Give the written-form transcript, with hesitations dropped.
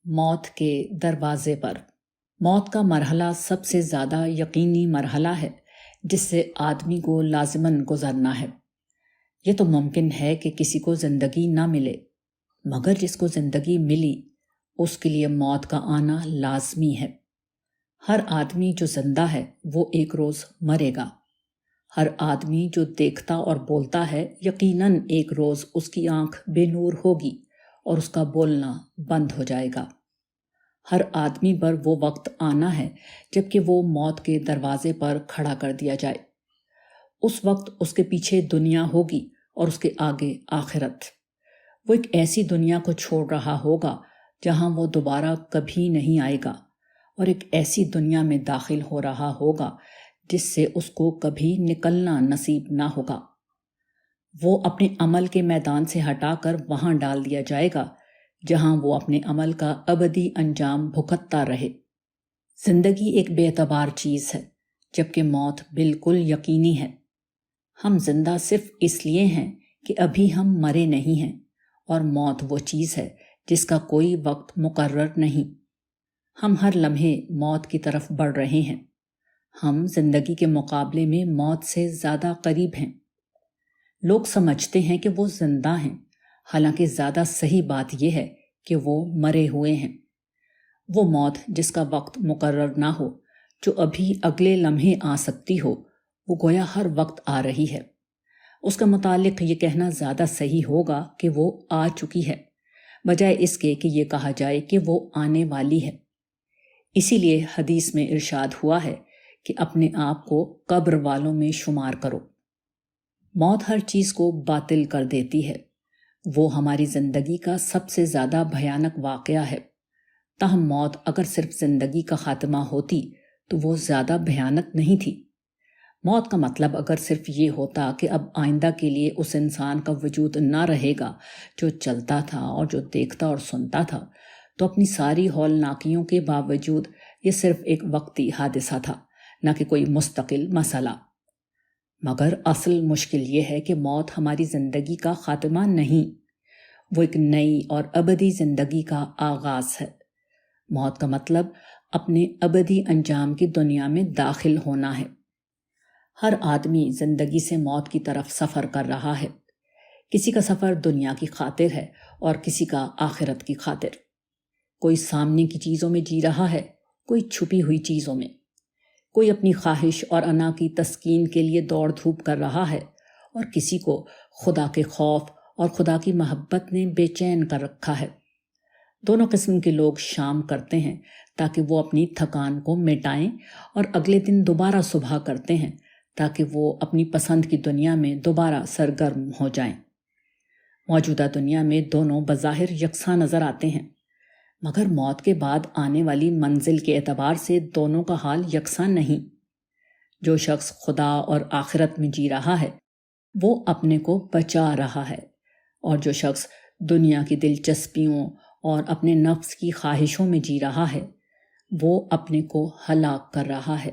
موت کے دروازے پر۔ موت کا مرحلہ سب سے زیادہ یقینی مرحلہ ہے جس سے آدمی کو لازماً گزرنا ہے۔ یہ تو ممکن ہے کہ کسی کو زندگی نہ ملے، مگر جس کو زندگی ملی اس کے لیے موت کا آنا لازمی ہے۔ ہر آدمی جو زندہ ہے وہ ایک روز مرے گا۔ ہر آدمی جو دیکھتا اور بولتا ہے یقیناً ایک روز اس کی آنکھ بے نور ہوگی اور اس کا بولنا بند ہو جائے گا۔ ہر آدمی پر وہ وقت آنا ہے جبکہ وہ موت کے دروازے پر کھڑا کر دیا جائے۔ اس وقت اس کے پیچھے دنیا ہوگی اور اس کے آگے آخرت۔ وہ ایک ایسی دنیا کو چھوڑ رہا ہوگا جہاں وہ دوبارہ کبھی نہیں آئے گا، اور ایک ایسی دنیا میں داخل ہو رہا ہوگا جس سے اس کو کبھی نکلنا نصیب نہ ہوگا۔ وہ اپنے عمل کے میدان سے ہٹا کر وہاں ڈال دیا جائے گا جہاں وہ اپنے عمل کا ابدی انجام بھگتتا رہے۔ زندگی ایک بے اعتبار چیز ہے جبکہ موت بالکل یقینی ہے۔ ہم زندہ صرف اس لیے ہیں کہ ابھی ہم مرے نہیں ہیں، اور موت وہ چیز ہے جس کا کوئی وقت مقرر نہیں۔ ہم ہر لمحے موت کی طرف بڑھ رہے ہیں۔ ہم زندگی کے مقابلے میں موت سے زیادہ قریب ہیں۔ لوگ سمجھتے ہیں کہ وہ زندہ ہیں، حالانکہ زیادہ صحیح بات یہ ہے کہ وہ مرے ہوئے ہیں۔ وہ موت جس کا وقت مقرر نہ ہو، جو ابھی اگلے لمحے آ سکتی ہو، وہ گویا ہر وقت آ رہی ہے۔ اس کا متعلق یہ کہنا زیادہ صحیح ہوگا کہ وہ آ چکی ہے، بجائے اس کے کہ یہ کہا جائے کہ وہ آنے والی ہے۔ اسی لیے حدیث میں ارشاد ہوا ہے کہ اپنے آپ کو قبر والوں میں شمار کرو۔ موت ہر چیز کو باطل کر دیتی ہے۔ وہ ہماری زندگی کا سب سے زیادہ بھیانک واقعہ ہے۔ تاہم موت اگر صرف زندگی کا خاتمہ ہوتی تو وہ زیادہ بھیانک نہیں تھی۔ موت کا مطلب اگر صرف یہ ہوتا کہ اب آئندہ کے لیے اس انسان کا وجود نہ رہے گا جو چلتا تھا اور جو دیکھتا اور سنتا تھا، تو اپنی ساری ہولناکیوں کے باوجود یہ صرف ایک وقتی حادثہ تھا، نہ کہ کوئی مستقل مسئلہ۔ مگر اصل مشکل یہ ہے کہ موت ہماری زندگی کا خاتمہ نہیں، وہ ایک نئی اور ابدی زندگی کا آغاز ہے۔ موت کا مطلب اپنے ابدی انجام کی دنیا میں داخل ہونا ہے۔ ہر آدمی زندگی سے موت کی طرف سفر کر رہا ہے۔ کسی کا سفر دنیا کی خاطر ہے اور کسی کا آخرت کی خاطر۔ کوئی سامنے کی چیزوں میں جی رہا ہے، کوئی چھپی ہوئی چیزوں میں۔ کوئی اپنی خواہش اور انا کی تسکین کے لیے دوڑ دھوپ کر رہا ہے، اور کسی کو خدا کے خوف اور خدا کی محبت نے بے چین کر رکھا ہے۔ دونوں قسم کے لوگ شام کرتے ہیں تاکہ وہ اپنی تھکان کو مٹائیں، اور اگلے دن دوبارہ صبح کرتے ہیں تاکہ وہ اپنی پسند کی دنیا میں دوبارہ سرگرم ہو جائیں۔ موجودہ دنیا میں دونوں بظاہر یکساں نظر آتے ہیں، مگر موت کے بعد آنے والی منزل کے اعتبار سے دونوں کا حال یکساں نہیں۔ جو شخص خدا اور آخرت میں جی رہا ہے وہ اپنے کو بچا رہا ہے، اور جو شخص دنیا کی دلچسپیوں اور اپنے نفس کی خواہشوں میں جی رہا ہے وہ اپنے کو ہلاک کر رہا ہے۔